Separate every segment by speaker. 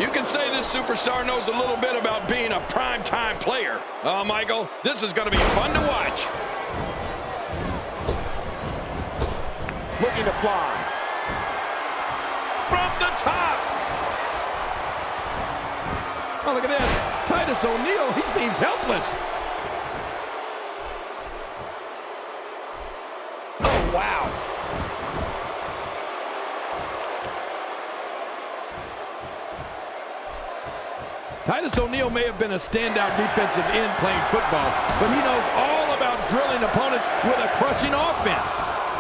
Speaker 1: You can say this superstar knows a little bit about being a prime-time player. Oh, Michael, this is going to be fun to watch.
Speaker 2: Looking to fly.
Speaker 1: From the top. Oh, look at this. Titus O'Neil, he seems helpless. Oh, wow. Titus O'Neil may have been a standout defensive end playing football, but he knows all about drilling opponents with a crushing offense.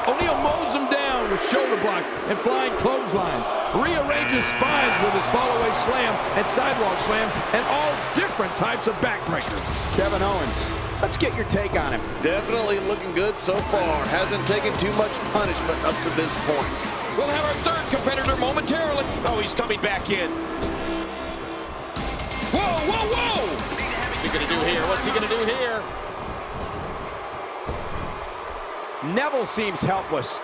Speaker 1: O'Neil mows them down with shoulder blocks and flying clotheslines, rearranges spines with his fall-away slam and sidewalk slam, and all different types of backbreakers.
Speaker 2: Kevin Owens, let's get your take on him.
Speaker 3: Definitely looking good so far. Hasn't taken too much punishment up to this point.
Speaker 1: We'll have our third competitor momentarily.
Speaker 4: Oh, he's coming back in.
Speaker 1: Whoa, whoa, whoa! What's he going to do here? What's he going to do here?
Speaker 2: Neville seems helpless.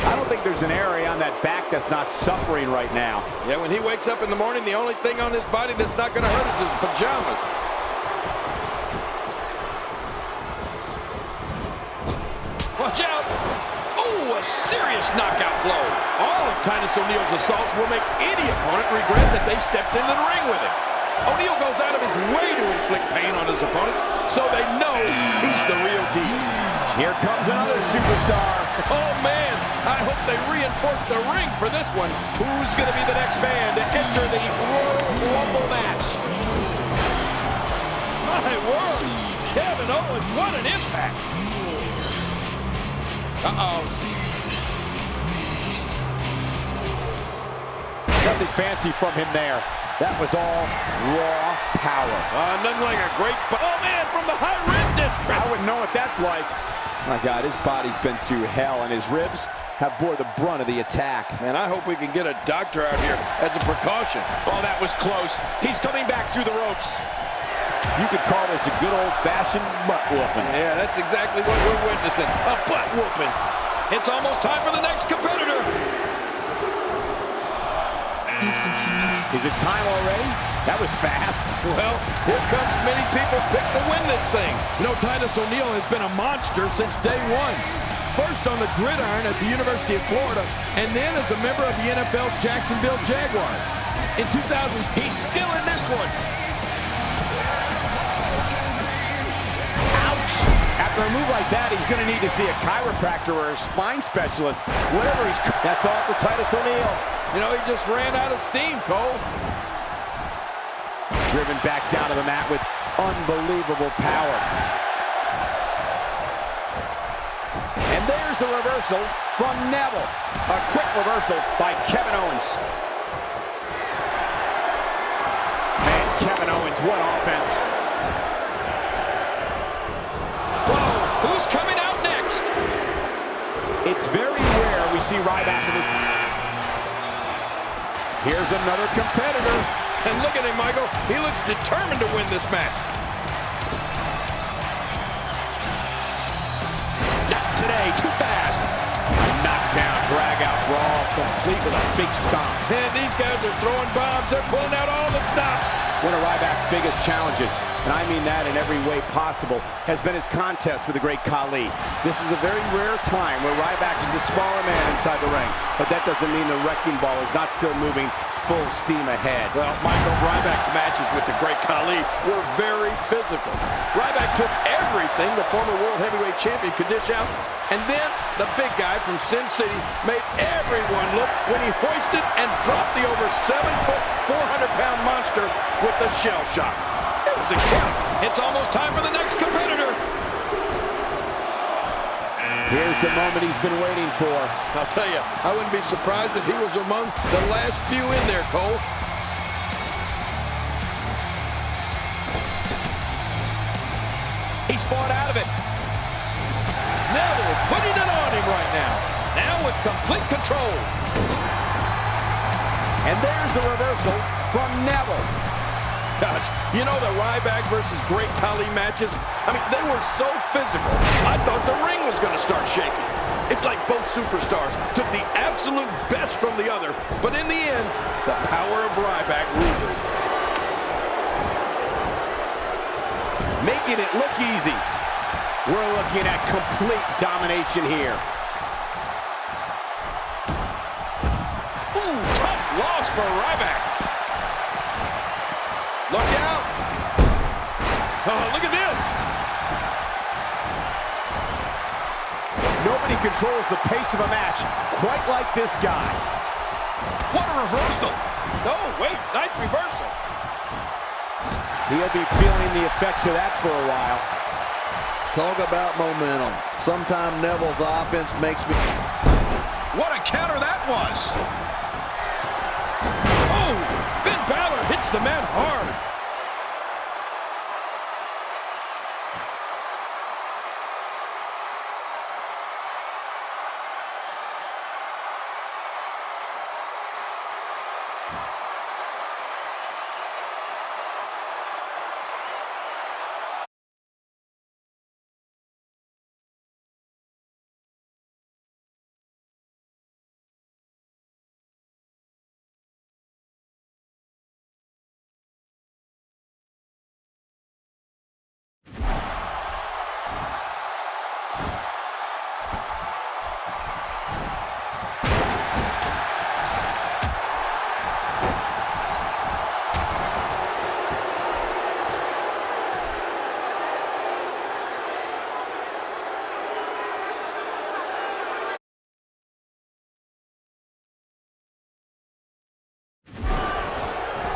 Speaker 2: I don't think there's an area on that back that's not suffering right now.
Speaker 1: Yeah, when he wakes up in the morning, the only thing on his body that's not going to hurt is his pajamas. Watch out! Oh, a serious knockout blow. All of Titus O'Neil's assaults will make any opponent regret that they stepped into the ring with him. O'Neil goes out of his way to inflict pain on his opponents, so they know he's the real deal.
Speaker 2: Here comes another superstar.
Speaker 1: Oh, man, I hope they reinforce the ring for this one.
Speaker 4: Who's going to be the next man to enter the Royal Rumble match?
Speaker 1: My word, Kevin Owens, what an impact. Uh-oh.
Speaker 2: Nothing fancy from him there. That was all raw power.
Speaker 1: Nothing like a great... Oh, man, from the high rib district.
Speaker 2: I wouldn't know what that's like. My God, his body's been through hell, and his ribs have bore the brunt of the attack.
Speaker 1: Man, I hope we can get a doctor out here as a precaution.
Speaker 4: Oh, that was close. He's coming back through the ropes.
Speaker 2: You could call this a good old-fashioned butt whooping.
Speaker 1: Yeah, that's exactly what we're witnessing. A butt whooping. It's almost time for the next competitor.
Speaker 2: Is it time already? That was fast.
Speaker 1: Well, here comes many people's pick to win this thing. You know, Titus O'Neil has been a monster since day one. First on the gridiron at the University of Florida, and then as a member of the NFL's Jacksonville Jaguars. In 2000,
Speaker 4: He's still in this one.
Speaker 2: Ouch! After a move like that, he's going to need to see a chiropractor or a spine specialist. Whatever he's... That's all for Titus O'Neil.
Speaker 1: you know, he just ran out of steam, Cole.
Speaker 2: Driven back down to the mat with unbelievable power. And there's the reversal from Neville. A quick reversal by Kevin Owens. Man, Kevin Owens, what offense.
Speaker 1: Whoa, who's coming out next?
Speaker 2: It's very rare we see Ryback in this. Here's another competitor.
Speaker 1: And look at him, Michael. He looks determined to win this match.
Speaker 4: Not today, too fast.
Speaker 2: A knockdown, drag-out brawl, complete with a big stomp.
Speaker 1: And these guys are throwing bombs. They're pulling out all the stops.
Speaker 2: One of Ryback's biggest challenges, and I mean that in every way possible, has been his contest with the great Khali. This is a very rare time where Ryback is the smaller man inside the ring, but that doesn't mean the wrecking ball is not still moving full steam ahead.
Speaker 1: Well, Michael, Ryback's matches with the great Khali were very physical. Ryback took everything the former world heavyweight champion could dish out, and then the big guy from Sin City made everyone look when he hoisted and dropped the over 7-foot, 400-pound monster with the shell shock. It was incredible. It's almost time for the next competitor.
Speaker 2: Here's the moment he's been waiting for.
Speaker 1: I'll tell you, I wouldn't be surprised if he was among the last few in there, Cole.
Speaker 4: He's fought out of it.
Speaker 1: Neville putting it on him right now. Now with complete control.
Speaker 2: And there's the reversal from Neville.
Speaker 1: Gosh, you know the Ryback versus Great Khali matches? I mean, they were so physical, I thought the ring was going to start shaking. It's like both superstars took the absolute best from the other, but in the end, the power of Ryback ruled.
Speaker 2: Making it look easy. We're looking at complete domination here.
Speaker 4: Ooh, tough loss for Ryback. Look out.
Speaker 1: Oh, look at this.
Speaker 2: Nobody controls the pace of a match quite like this guy.
Speaker 4: What a reversal.
Speaker 1: Oh, wait, nice reversal.
Speaker 2: He'll be feeling the effects of that for a while.
Speaker 3: Talk about momentum. Sometimes Neville's offense makes me...
Speaker 4: What a counter that was.
Speaker 1: Oh, Finn Balor hits the man hard.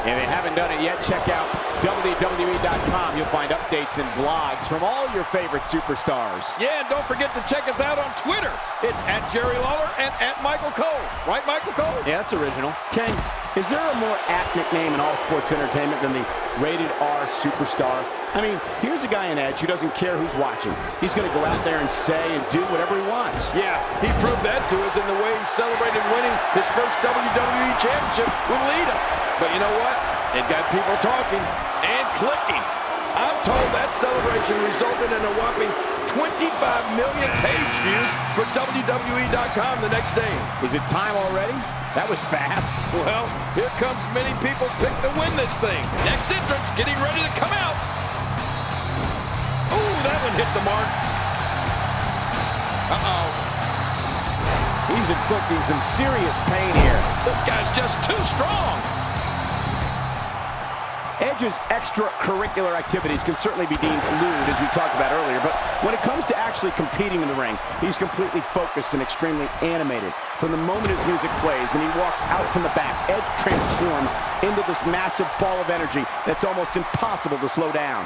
Speaker 2: If you haven't done it yet, check out WWE.com. You'll find updates and blogs from all your favorite superstars.
Speaker 1: Yeah, and don't forget to check us out on Twitter. It's @JerryLawler and @Michael Cole. Right, Michael Cole?
Speaker 2: Yeah, that's original. Ken, is there a more apt nickname in all sports entertainment than the Rated R Superstar? I mean, here's a guy in Edge who doesn't care who's watching. He's going to go out there and say and do whatever he wants.
Speaker 1: Yeah, he proved that to us in the way he celebrated winning his first WWE Championship with Lita. But you know what? It got people talking and clicking. I'm told that celebration resulted in a whopping 25 million page views for WWE.com the next day.
Speaker 2: Is it time already? That was fast.
Speaker 1: Well, here comes many people's pick to win this thing. Next entrance getting ready to come out. Ooh, that one hit the mark. Uh-oh.
Speaker 2: He's inflicting some serious pain here.
Speaker 1: This guy's just too strong.
Speaker 2: Edge's extracurricular activities can certainly be deemed lewd, as we talked about earlier, but when it comes to actually competing in the ring, he's completely focused and extremely animated. From the moment his music plays and he walks out from the back, Edge transforms into this massive ball of energy that's almost impossible to slow down.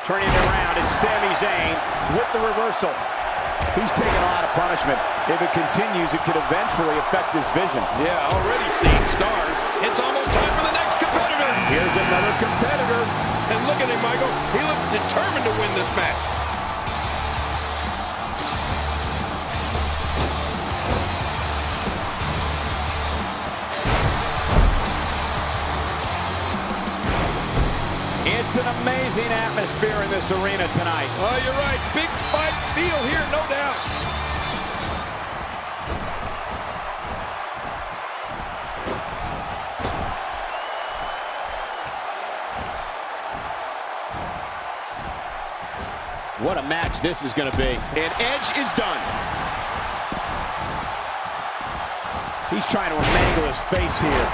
Speaker 2: Turning it around, it's Sami Zayn with the reversal. He's taking a lot of punishment. If it continues, it could eventually affect his vision.
Speaker 1: Yeah, already seeing stars. It's almost time for the next competitor.
Speaker 2: Here's another competitor.
Speaker 1: And look at him, Michael. He looks determined to win this match.
Speaker 2: It's an amazing atmosphere in this arena tonight.
Speaker 1: Oh, you're right. Big fight feel here, no doubt.
Speaker 2: What a match this is going to be.
Speaker 1: And Edge is done.
Speaker 2: He's trying to mangle his face here.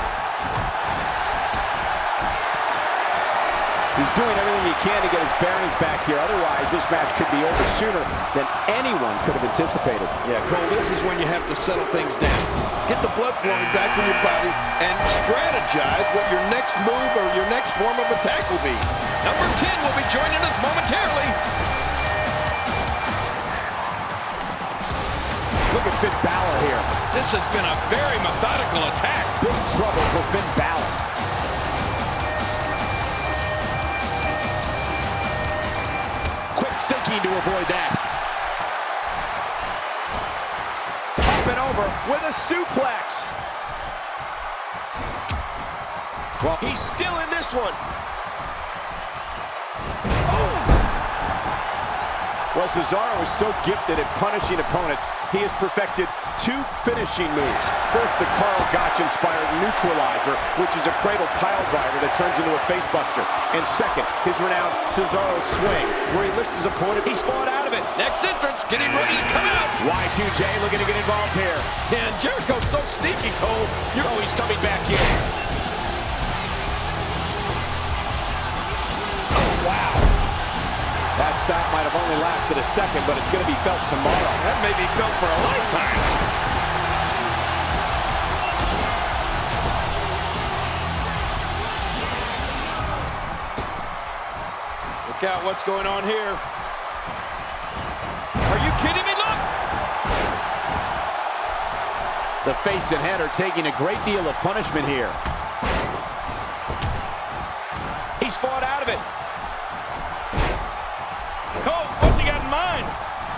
Speaker 2: He's doing everything he can to get his bearings back here. Otherwise, this match could be over sooner than anyone could have anticipated.
Speaker 1: Yeah, Cole, this is when you have to settle things down. Get the blood flowing back in your body and strategize what your next move or your next form of attack will be. Number 10 will be joining us momentarily.
Speaker 2: Look at Finn Balor here.
Speaker 1: This has been a very methodical attack.
Speaker 2: Big trouble for Finn Balor. Thinking to avoid that. Up and over with a suplex. Well,
Speaker 4: He's still in this one.
Speaker 2: Well, Cesaro is so gifted at punishing opponents, he has perfected 2 finishing moves. First, the Karl Gotch-inspired neutralizer, which is a cradle pile driver that turns into a facebuster. And second, his renowned Cesaro swing, where he lifts his opponent.
Speaker 1: He's fought out of it. Next entrance, getting ready to come out.
Speaker 2: Y2J looking to get involved here.
Speaker 1: And Jericho's so sneaky, Cole. Oh, he's coming back in. Oh, wow.
Speaker 2: That stop might have only lasted a second, but it's going to be felt tomorrow.
Speaker 1: That may be felt for a lifetime. Look out what's going on here. Are you kidding me? Look!
Speaker 2: The face and head are taking a great deal of punishment here.
Speaker 1: He's fought out of it. Cole, what's he got in mind?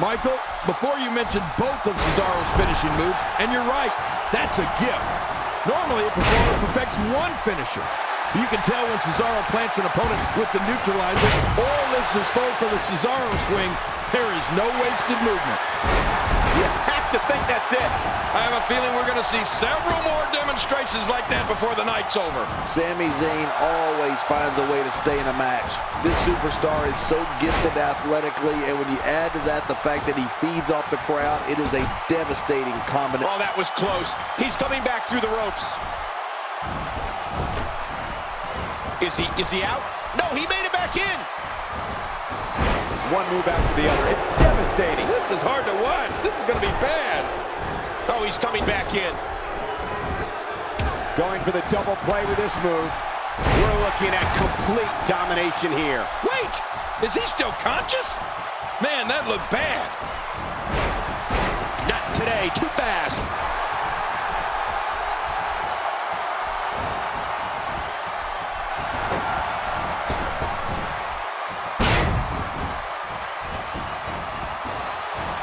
Speaker 1: Michael, before you mentioned both of Cesaro's finishing moves, and you're right, that's a gift. Normally, a performer perfects one finisher. You can tell when Cesaro plants an opponent with the neutralizer or lifts his foe for the Cesaro swing, there is no wasted movement.
Speaker 2: You have to think that's it.
Speaker 1: I have a feeling we're going to see several more demonstrations like that before the night's over.
Speaker 3: Sami Zayn always finds a way to stay in a match. This superstar is so gifted athletically, and when you add to that the fact that he feeds off the crowd, it is a devastating combination.
Speaker 1: Oh, that was close. He's coming back through the ropes. Is he out? No, he made it back in.
Speaker 2: One move after the other. It's devastating.
Speaker 1: This is hard to watch. This is going to be bad. Oh, he's coming back in.
Speaker 2: Going for the double play with this move. We're looking at complete domination here.
Speaker 1: Wait, is he still conscious? Man, that looked bad. Not today, too fast.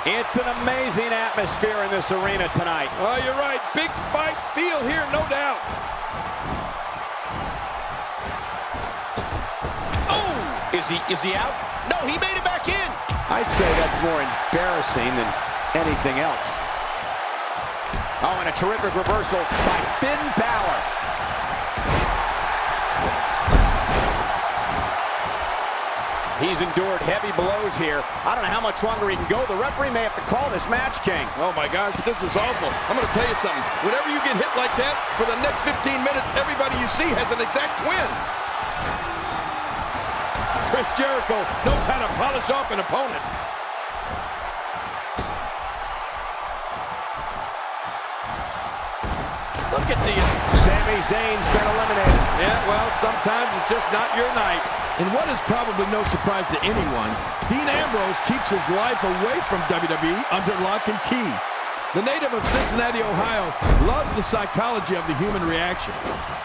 Speaker 2: It's an amazing atmosphere in this arena tonight.
Speaker 1: Oh, you're right. Big fight feel here, no doubt. Oh! Is he out? No, he made it back in.
Speaker 2: I'd say that's more embarrassing than anything else. Oh, and a terrific reversal by Finn Balor. He's endured heavy blows here. I don't know how much longer he can go. The referee may have to call this match, King.
Speaker 1: Oh, my gosh, this is awful. I'm going to tell you something. Whenever you get hit like that, for the next 15 minutes, everybody you see has an exact win. Chris Jericho knows how to polish off an opponent. Look at the...
Speaker 2: Sami Zayn's been eliminated.
Speaker 1: Yeah, well, sometimes it's just not your night. And what is probably no surprise to anyone, Dean Ambrose keeps his life away from WWE under lock and key. The native of Cincinnati, Ohio, loves the psychology of the human reaction.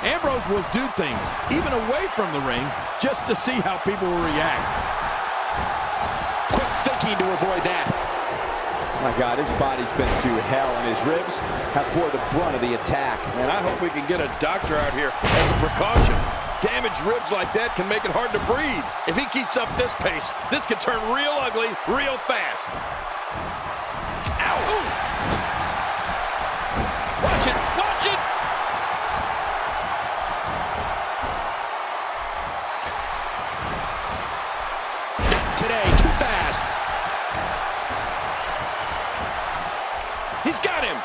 Speaker 1: Ambrose will do things, even away from the ring, just to see how people will react. Quick thinking to avoid that.
Speaker 2: My God, his body's been through hell, and his ribs have bore the brunt of the attack.
Speaker 1: And I hope we can get a doctor out here as a precaution. Damaged ribs like that can make it hard to breathe. If he keeps up this pace, this could turn real ugly real fast. Ow! Ooh. Watch it! Watch it! Not today, too fast. He's got him.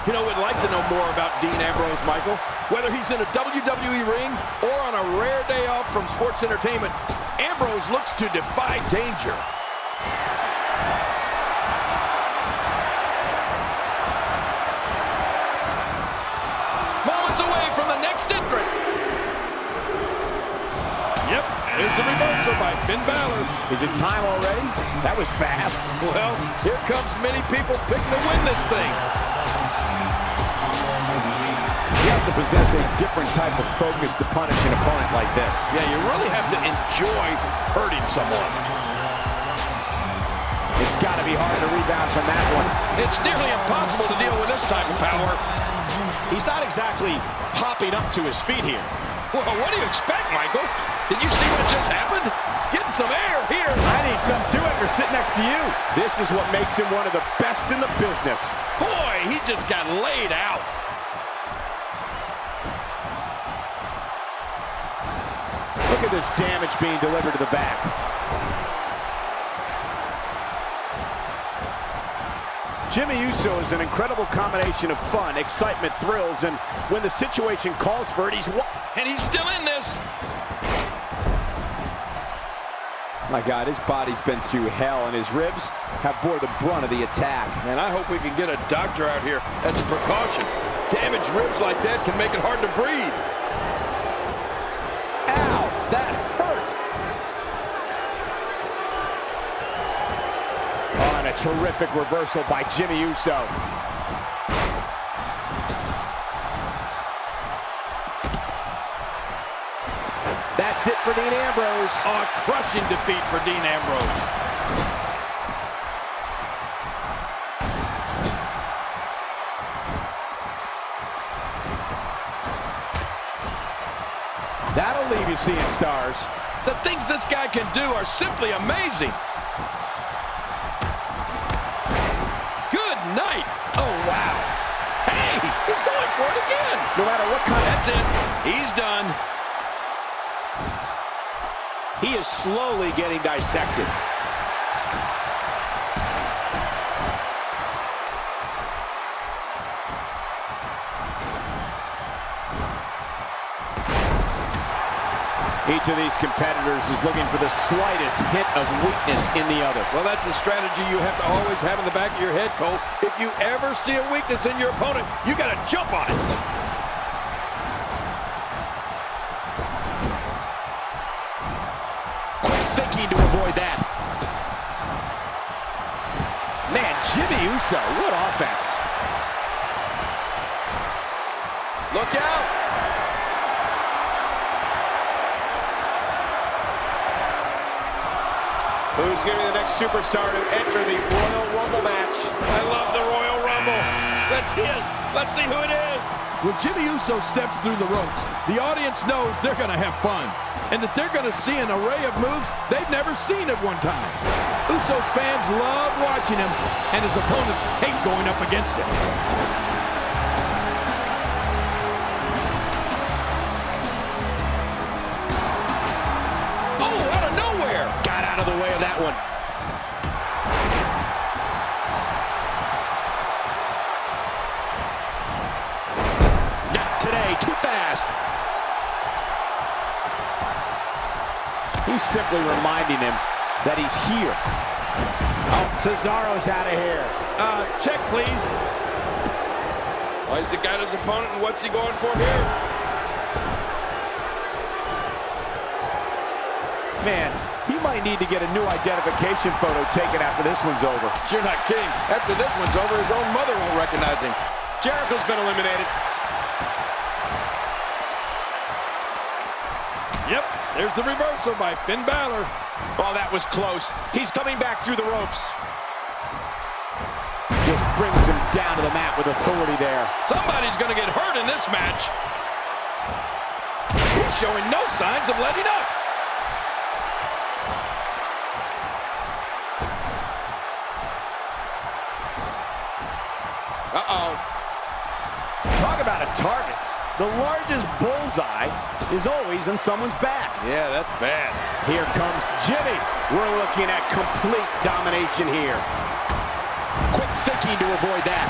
Speaker 1: You know, we'd like to know more about Dean Ambrose, Michael. Whether he's in a WWE ring or on a rare day off from sports entertainment, Ambrose looks to defy danger. Moments away from the next entrant. Yep, there's the reversal by Finn Balor.
Speaker 2: Is it time already? That was fast.
Speaker 1: Well, here comes many people picking to win this thing.
Speaker 2: You have to possess a different type of focus to punish an opponent like this.
Speaker 1: Yeah, you really have to enjoy hurting someone.
Speaker 2: It's got to be hard to rebound from that one.
Speaker 1: It's nearly impossible to deal with this type of power. He's not exactly popping up to his feet here. Well, what do you expect? Michael. Did you see what just happened? Getting some air here.
Speaker 2: I need some too after sitting next to you. This is what makes him one of the best in the business.
Speaker 1: Boy, he just got laid out.
Speaker 2: Look at this damage being delivered to the back. Jimmy Uso is an incredible combination of fun, excitement, thrills, and when the situation calls for it,
Speaker 1: and he's still in this.
Speaker 2: My God, his body's been through hell, and his ribs have bore the brunt of the attack.
Speaker 1: And I hope we can get a doctor out here as a precaution. Damaged ribs like that can make it hard to breathe.
Speaker 2: Ow, that hurt. Oh, and a terrific reversal by Jimmy Uso. That's it for Dean Ambrose.
Speaker 1: Oh, a crushing defeat for Dean Ambrose.
Speaker 2: That'll leave you seeing stars.
Speaker 1: The things this guy can do are simply amazing. Good night. Oh, wow. Hey, he's going for it again.
Speaker 2: No matter what kind of...
Speaker 1: That's it. He's done.
Speaker 4: He is slowly getting dissected.
Speaker 2: Each of these competitors is looking for the slightest hint of weakness in the other.
Speaker 1: Well, that's a strategy you have to always have in the back of your head, Cole. If you ever see a weakness in your opponent, you got to jump on it.
Speaker 4: Quick thinking to avoid that.
Speaker 2: Man, Jimmy Uso, what offense.
Speaker 1: Look out.
Speaker 4: Who's going to be the next superstar to enter the Royal Rumble match?
Speaker 1: I love the Royal Rumble. Let's see it. Let's see who it is. When Jimmy Uso steps through the ropes, the audience knows they're going to have fun and that they're going to see an array of moves they've never seen at one time. Uso's fans love watching him, and his opponents hate going up against him. Oh, out of nowhere.
Speaker 4: Got out of the way of that one. Not today, too fast.
Speaker 2: He's simply reminding him that he's here. Oh, Cesaro's out of here.
Speaker 1: Check, please. Why has he got his opponent, and what's he going for here?
Speaker 2: Man, he might need to get a new identification photo taken after this one's over.
Speaker 1: You're not kidding. After this one's over, his own mother won't recognize him.
Speaker 4: Jericho's been eliminated.
Speaker 1: Yep, there's the reversal by Finn Balor.
Speaker 4: Oh, that was close. He's coming back through the ropes.
Speaker 2: Just brings him down to the mat with authority there.
Speaker 1: Somebody's going to get hurt in this match. He's showing no signs of letting up.
Speaker 2: Uh-oh. Talk about a target. The largest bullseye is always on someone's back.
Speaker 1: Yeah, that's bad.
Speaker 2: Here comes Jimmy. We're looking at complete domination here.
Speaker 4: Quick thinking to avoid that.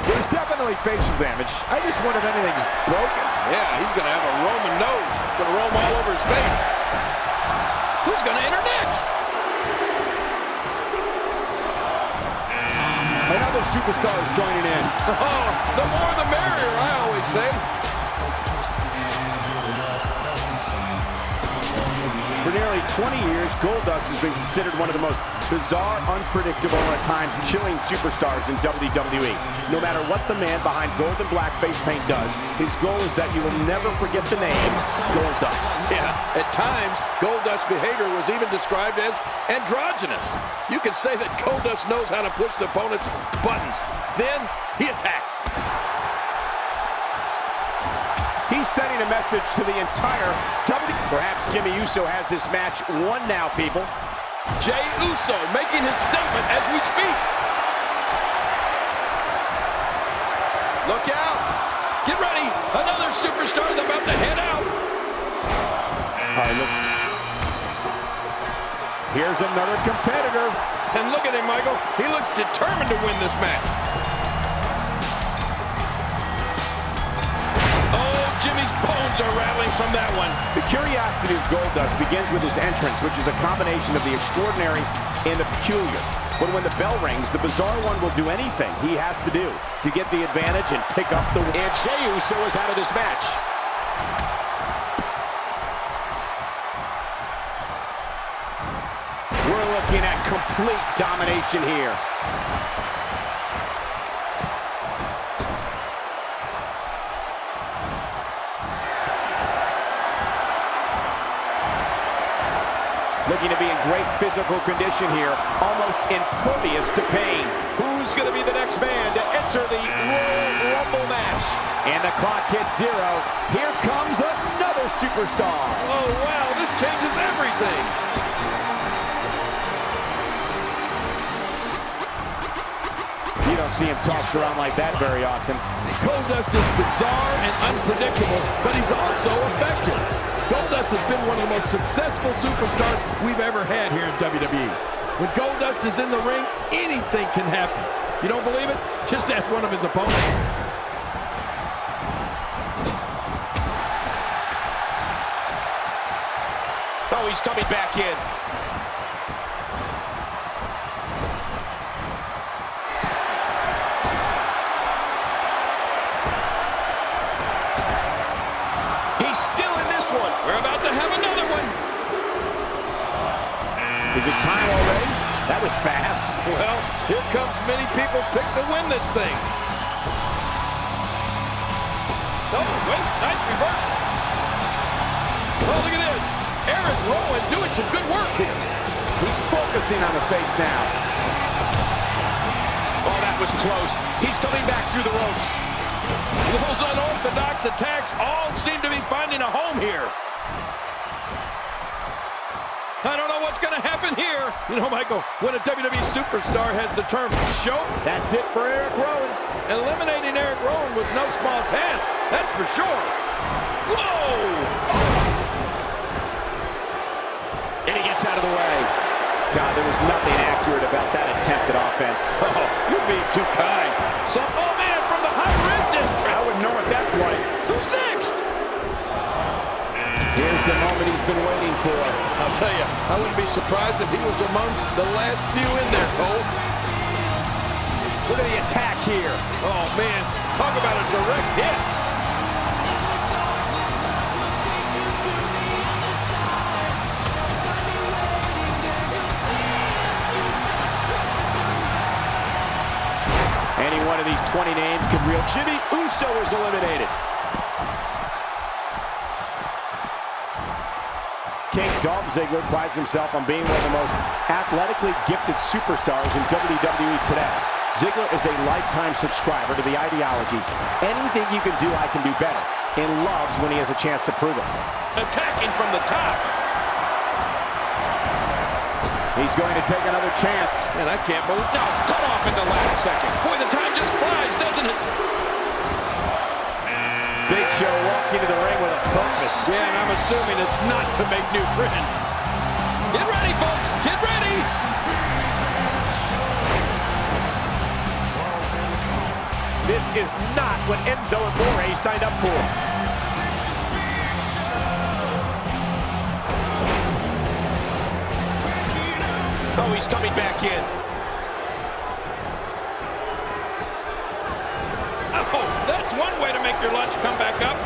Speaker 2: There's definitely facial damage. I just wonder if anything's broken.
Speaker 1: Yeah, he's going to have a Roman nose. Going to roam all over his face. Who's going to enter next?
Speaker 2: Another superstar is joining in.
Speaker 1: Oh, the more the merrier, I always say.
Speaker 2: For nearly 20 years, Goldust has been considered one of the most bizarre, unpredictable, and at times chilling superstars in WWE. No matter what the man behind gold and black face paint does, his goal is that you will never forget the name Goldust.
Speaker 1: Yeah, at times, Goldust's behavior was even described as androgynous. You can say that Goldust knows how to push the opponent's buttons. Then he attacks.
Speaker 2: He's sending a message to the entire WWE. Perhaps Jimmy Uso has this match won now, people.
Speaker 1: Jey Uso making his statement as we speak.
Speaker 4: Look out.
Speaker 1: Get ready. Another superstar is about to head out.
Speaker 2: All right, look. Here's another competitor.
Speaker 1: And look at him, Michael. He looks determined to win this match. Oh, Jimmy's bones are rattling from that one.
Speaker 2: The curiosity of Goldust begins with his entrance, which is a combination of the extraordinary and the peculiar. But when the bell rings, the bizarre one will do anything he has to do to get the advantage and pick up the win.
Speaker 4: And Jey Uso is out of this match.
Speaker 2: We're looking at complete domination here. Looking to be in great physical condition here, almost impervious to pain.
Speaker 4: Who's going to be the next man to enter the Royal Rumble match?
Speaker 2: And the clock hits 0. Here comes another superstar.
Speaker 1: Oh, wow, this changes everything.
Speaker 2: You don't see him tossed around like that very often.
Speaker 1: Goldust is bizarre and unpredictable, but he's also effective. Goldust has been one of the most successful superstars we've ever had here in WWE. When Goldust is in the ring, anything can happen. If you don't believe it, just ask one of his opponents.
Speaker 4: Oh, he's coming back in. He's still in this one.
Speaker 1: We're about to have another one.
Speaker 2: Is it time already? That was fast.
Speaker 1: Well, here comes many people's pick to win this thing. Oh, wait, nice reversal. Oh, look at this. Eric Rowan doing some good work here.
Speaker 2: He's focusing on the face now.
Speaker 4: Oh, that was close. He's coming back through the ropes.
Speaker 1: Those unorthodox attacks all seem to be finding a home here. I don't know what's going to happen here. You know, Michael, when a WWE superstar has the term show,
Speaker 2: That's it for Eric Rowan.
Speaker 1: eliminating Eric Rowan was no small task. That's for sure. Whoa!
Speaker 4: And he gets out of the way.
Speaker 2: God, there was nothing accurate about that attempted offense.
Speaker 1: Oh, you're being too kind. Oh, man, from the high rim district.
Speaker 2: I wouldn't know what that's like.
Speaker 1: Who's next?
Speaker 2: Here's the moment he's been waiting for.
Speaker 1: I'll tell you, I wouldn't be surprised if he was among the last few in there, Cole.
Speaker 2: Look at the attack here.
Speaker 1: Oh, man, talk about a direct hit.
Speaker 2: Any one of these 20 names could reel.
Speaker 4: Jimmy Uso is eliminated.
Speaker 2: King Dolph Ziggler prides himself on being one of the most athletically gifted superstars in WWE today. Ziggler is a lifetime subscriber to the ideology, anything you can do, I can do better, and loves when he has a chance to prove it.
Speaker 1: Attacking from the top.
Speaker 2: He's going to take another chance.
Speaker 1: And I can't believe...
Speaker 4: No, cut off at the last second.
Speaker 1: Boy, the time just flies, doesn't it?
Speaker 2: Big Show walking to the ring with a purpose.
Speaker 1: Yeah, and I'm assuming it's not to make new friends. Get ready, folks. Get ready.
Speaker 2: This is not what Enzo Amore signed up for.
Speaker 4: Oh, he's coming back in.
Speaker 1: Oh, that's one way to make your lunch come back up.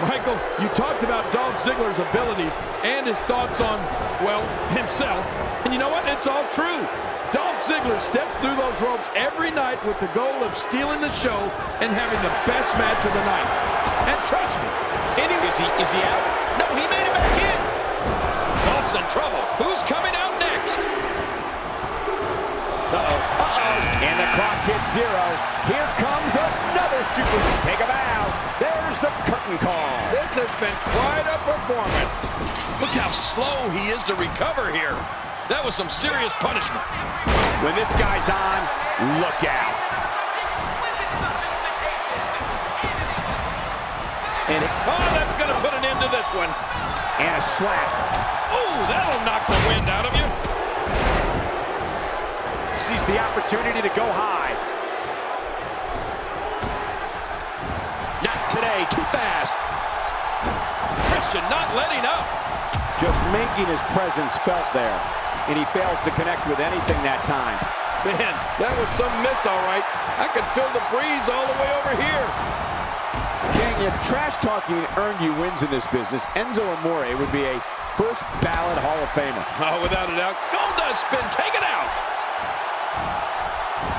Speaker 1: Michael, you talked about Dolph Ziggler's abilities and his thoughts on, well, himself. And you know what? It's all true. Dolph Ziggler steps through those ropes every night with the goal of stealing the show and having the best match of the night. And trust me,
Speaker 4: Is he out? No, he made it back in.
Speaker 1: Dolph's in trouble. Who's coming out next?
Speaker 2: And the clock hit zero. Here comes another super. Take a bow. There's the curtain call.
Speaker 1: This has been quite a performance. Look how slow he is to recover here. That was some serious punishment.
Speaker 2: When this guy's on, look out. And
Speaker 1: that's going to put an end to this one.
Speaker 2: And a slap.
Speaker 1: Oh, that'll knock the wind out of you.
Speaker 2: Sees the opportunity to go high.
Speaker 1: Not today, too fast. Christian not letting up.
Speaker 2: Just making his presence felt there. And he fails to connect with anything that time.
Speaker 1: Man, that was some miss, all right. I could feel the breeze all the way over here.
Speaker 2: King, if trash talking earned you wins in this business, Enzo Amore would be a first ballot Hall of Famer.
Speaker 1: Oh, without a doubt. Goldust spin, take it out.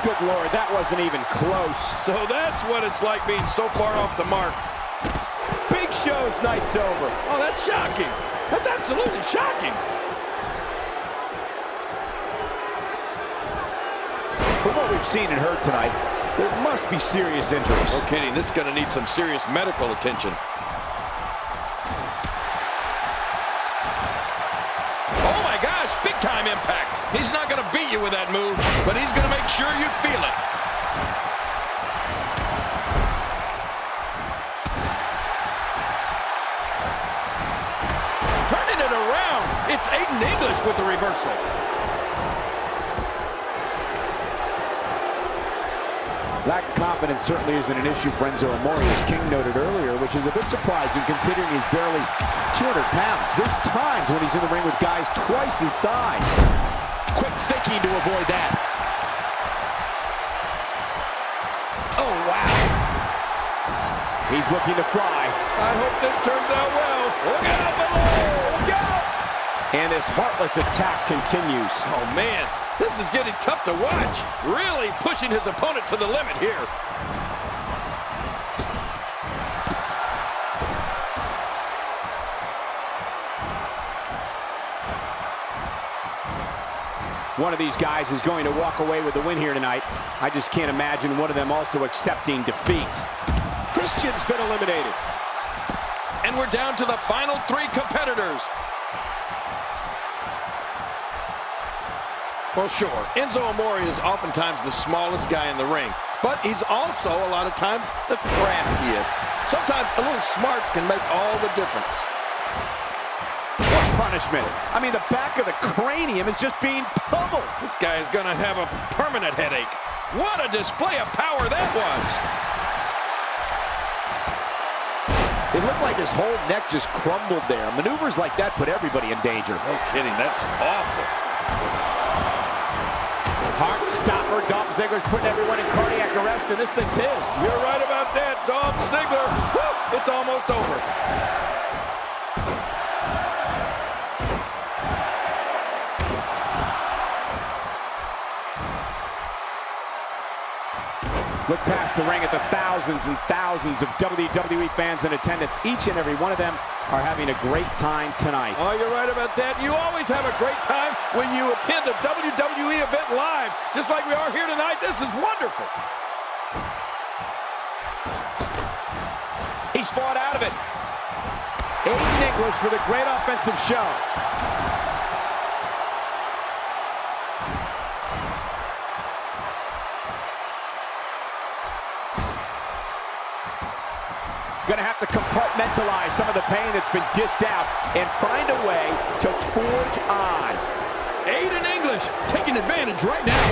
Speaker 2: Good Lord, that wasn't even close.
Speaker 1: So that's what it's like being so far off the mark.
Speaker 2: Big Show's night's over.
Speaker 1: Oh, that's shocking. That's absolutely shocking.
Speaker 2: From what we've seen and heard tonight, there must be serious injuries.
Speaker 1: No kidding, this is going to need some serious medical attention. Oh my gosh, big time impact. He's not going to beat you with that move, but he's going to make sure you feel it. Turning it around, it's Aiden English with the reversal.
Speaker 2: Lack of confidence certainly isn't an issue for Enzo Amore, as King noted earlier, which is a bit surprising considering he's barely 200 pounds. There's times when he's in the ring with guys twice his size.
Speaker 1: Quick thinking to avoid that. Oh, wow.
Speaker 2: He's looking to fly.
Speaker 1: I hope this turns out well. Look out below! Look out!
Speaker 2: And this heartless attack continues.
Speaker 1: Oh, man. This is getting tough to watch. Really pushing his opponent to the limit here.
Speaker 2: One of these guys is going to walk away with the win here tonight. I just can't imagine one of them also accepting defeat.
Speaker 4: Christian's been eliminated.
Speaker 1: And we're down to the final three competitors. Well, sure, Enzo Amore is oftentimes the smallest guy in the ring, but he's also a lot of times the craftiest. Sometimes a little smarts can make all the difference.
Speaker 2: What punishment? I mean, the back of the cranium is just being pummeled.
Speaker 1: This guy is going to have a permanent headache. What a display of power that was.
Speaker 2: It looked like his whole neck just crumbled there. Maneuvers like that put everybody in danger.
Speaker 1: No kidding, that's awful.
Speaker 2: Heart stopper. Dolph Ziggler's putting everyone in cardiac arrest, and this thing's his.
Speaker 1: You're right about that, Dolph Ziggler. Woo, it's almost over.
Speaker 2: Look past the ring at the thousands and thousands of WWE fans in attendance. Each and every one of them are having a great time tonight.
Speaker 1: Oh, you're right about that. You always have a great time when you attend a WWE event live, just like we are here tonight. This is wonderful.
Speaker 4: He's fought out of it.
Speaker 2: Aiden English with a great offensive show. Gonna have to compartmentalize some of the pain that's been dished out and find a way to forge on.
Speaker 1: Aiden English taking advantage right now.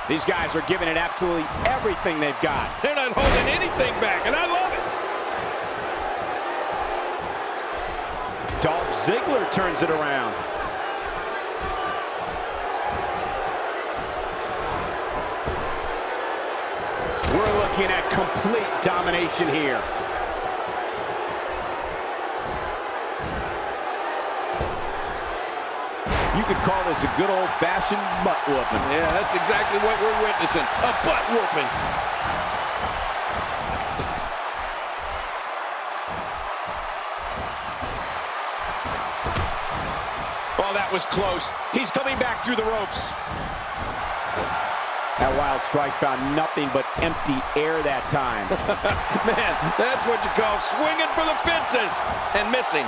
Speaker 2: These guys are giving it absolutely everything they've got.
Speaker 1: They're not holding anything back, and I love it.
Speaker 2: Dolph Ziggler turns it around. We're looking at complete domination here. You could call this a good old-fashioned butt whooping.
Speaker 1: Yeah, that's exactly what we're witnessing, a butt whooping.
Speaker 4: was close. He's coming back through the ropes.
Speaker 2: That wild strike found nothing but empty air that time.
Speaker 1: Man, that's what you call swinging for the fences and missing.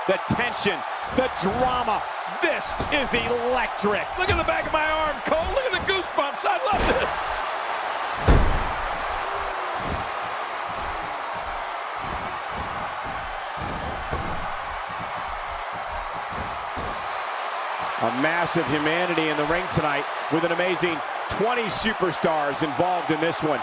Speaker 2: The tension, the drama, this is electric.
Speaker 1: Look at the back of my arm, Cole. Look at the goosebumps. I love this.
Speaker 2: A massive humanity in the ring tonight with an amazing 20 superstars involved in this one.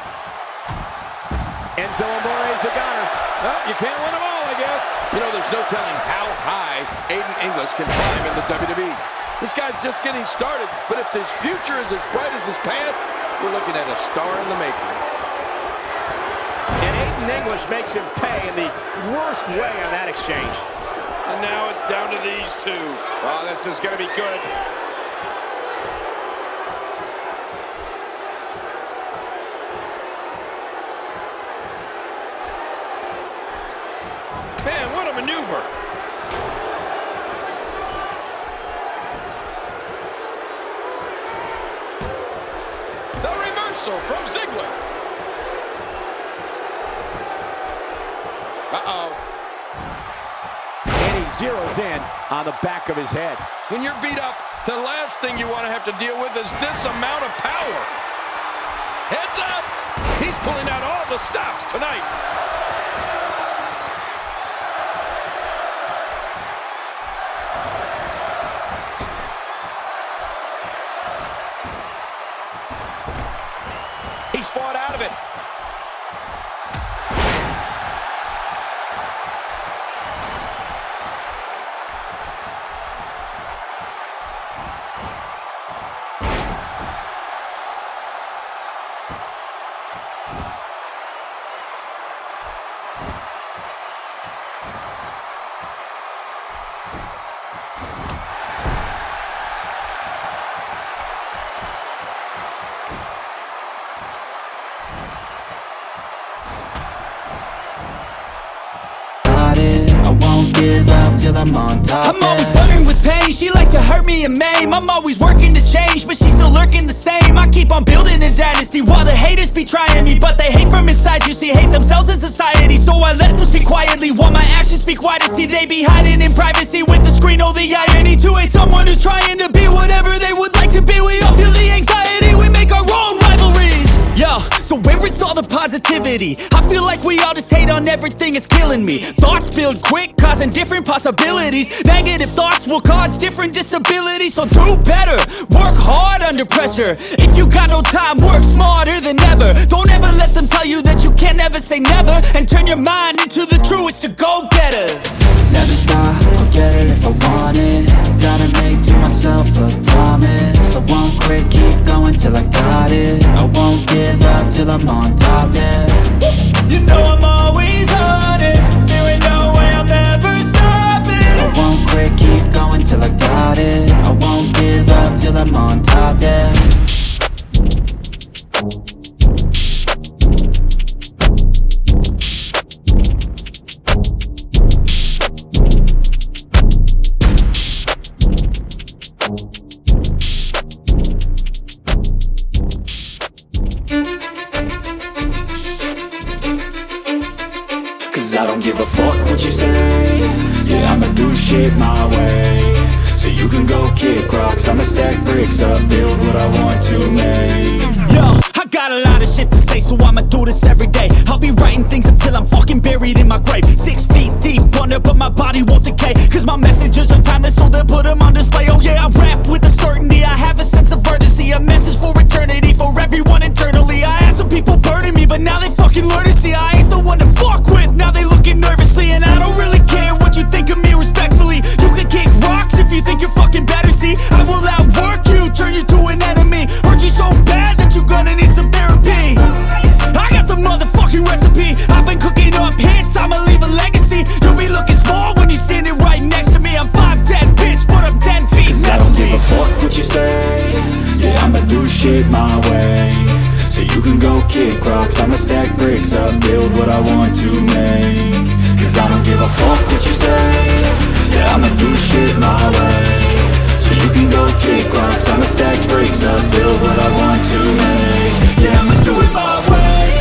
Speaker 2: Enzo Amore's the gunner.
Speaker 1: Well, you can't win them all, I guess. You know, there's no telling how high Aiden English can climb in the WWE. This guy's just getting started, but if his future is as bright as his past, we're looking at a star in the making.
Speaker 2: And Aiden English makes him pay in the worst way on that exchange.
Speaker 1: And now it's down to these two.
Speaker 4: Oh, this is going to be good.
Speaker 1: Man, what a maneuver. The reversal from Ziggler. Uh-oh.
Speaker 2: And he zeroes in on the back of his head.
Speaker 1: When you're beat up, the last thing you want to have to deal with is this amount of power. Heads up! He's pulling out all the stops tonight.
Speaker 4: He's fought out of it.
Speaker 5: Till I'm on top.
Speaker 6: I'm always flirting with pain. She like to hurt me and maim. I'm always working to change, but she's still lurking the same. I keep on building a dynasty while the haters be trying me, but they hate from inside. You see, hate themselves in society, so I let them speak quietly while my actions speak wider. See, they be hiding in privacy with the screen. Oh, the irony to hate someone who's trying to be whatever they would like to be. We all feel the anxiety. We make our own rivalries. Yo, so where is all the positivity? I feel like we all just hate on everything, it's killing me. Thoughts build quick, causing different possibilities. Negative thoughts will cause different disabilities. So do better, work hard under pressure. If you got no time, work smarter than ever. Don't ever let them tell you that you can't never say never. And turn your mind into the truest to go-getters.
Speaker 5: Never stop, I'll get it if I want it. Gotta make to myself a promise. I won't quit, keep going till I got it. I won't give up till I'm on top, yeah.
Speaker 6: You know I'm always honest. There ain't no way I'm ever stopping.
Speaker 5: I won't quit, keep going till I got it. I won't give up till I'm on top, yeah. I don't give a fuck what you say. Yeah, I'ma do shit my way. So you can go kick rocks, I'ma stack bricks up, build what I want to make.
Speaker 6: Yo, I got a lot of shit to say, so I'ma do this every day. I'll be writing things until I'm fucking buried in my grave. 6 feet deep under, but my body won't decay. Cause my messages are timeless, so they'll put them on display. Oh yeah, I rap with a certainty, I have a sense of urgency. A message for eternity, for everyone internally. I had some people burning me, but now they fucking learn to see I ain't the one to fuck with. Now they looking nervously, and I don't really care what you think of me respectfully. You can kick rocks if you think you're fucking better, see. I will outwork you, turn you to an enemy. Hurt you so bad that you're gonna need some therapy. I got the motherfucking recipe. I've been cooking up hits, I'ma leave a legacy. You'll be looking small when you're standing right next to me. I'm 5'10", bitch, but I'm 10 feet.
Speaker 5: Cause I don't give a fuck what you say. Yeah, I'ma do shit my way. So you can go kick rocks, I'ma stack bricks up, build what I want to make. Cause I don't give a fuck what you say, yeah, I'ma do shit my way. So you can go kick rocks, I'ma stack bricks up, build what I want to make. Yeah, I'ma do it my way.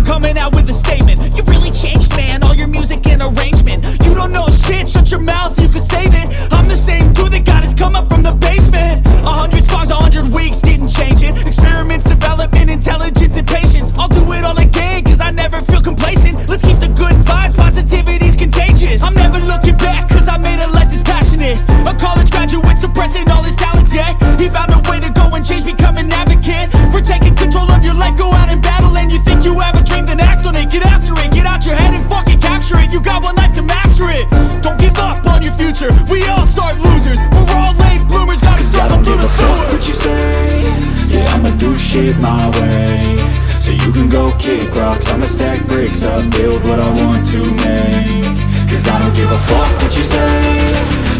Speaker 6: Coming out with a statement. You really changed, man, all your music and arrangement. You don't know shit, shut your mouth, you can save it. I'm the same dude that got his come up from the basement. 100 songs, 100 weeks, didn't change it. Experiments, development, intelligence, and patience. I'll do it all again, cause I never feel complacent. Let's keep the good vibes, positivity's contagious. I'm never looking back, cause I made a life that's passionate. A college graduate suppressing all his talents, yeah. He found a way to go and change, become an advocate for taking control of your life, go out and battle. And you think you have a dream, then act on it, get after it, get out your head and fucking capture it. You got one life to master it. Don't give up on your future. We all start losers. We're all late bloomers, gotta struggle through the sewer.
Speaker 5: What you say? Yeah, I'ma do shit my way. So you can go kick rocks, I'ma stack bricks up, build what I want to make. Cause I don't give a fuck what you say,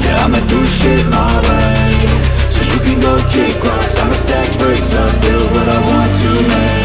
Speaker 5: yeah, I'ma do shit my way. So you can go kick rocks, I'ma stack bricks up, build what I want to make.